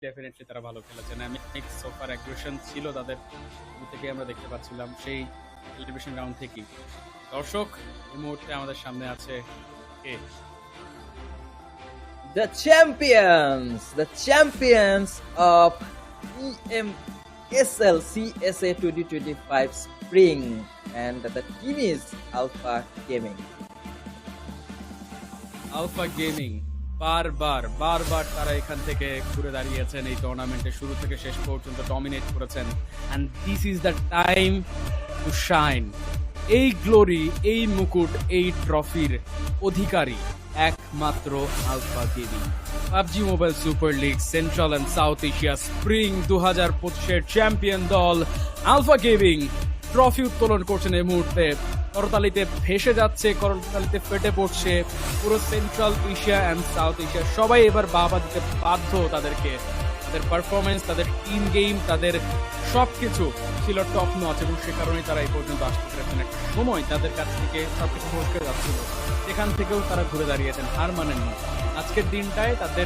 Definitely তারা ভালো খেলেছেন। সোফার অ্যাগ্রেশন ছিল তাদের, শুরু থেকে আমরা দেখতে পাচ্ছিলাম সেই এলিমিনেশন রাউন্ড থেকেই। দর্শক, এই মুহূর্তে আমাদের সামনে আছে কে? The champions of EMSL CSA 2025 Spring, and the team is Alpha Gaming. Alpha Gaming বারবার তারা এখান থেকে ঘুরে দাঁড়িয়েছেন, এই টুর্নামেন্টে শুরু থেকে শেষ পর্যন্ত ডমিনেট করেছেন। And this is the time to shine. এই গ্লোরি, এই মুকুট, এই ট্রফির অধিকারী একমাত্র Alpha Gaming. PUBG Mobile Super League Central and South Asia Spring 2025-এর চ্যাম্পিয়ন দল আলফা গেমিং ট্রফি উত্তোলন করছেন এই মুহূর্তে। করতালিতে ভেসে যাচ্ছে, করতালিতে ফেটে পড়ছে পুরো central Asia and South Asia. সবাই এবার বাবা দিতে বাধ্য তাদেরকে। তাদের পারফরমেন্স, তাদের টিম গেম, তাদের সবকিছু ছিল টপ নচ, এবং সে কারণেই তারা এই পর্যন্ত আসতে পেরেছেন। একটা সময় তাদের কাছ থেকে সবকিছু ফসকে যাচ্ছিল, সেখান থেকেও তারা ঘুরে দাঁড়িয়েছেন, হার মানেননি। আজকের দিনটায় তাদের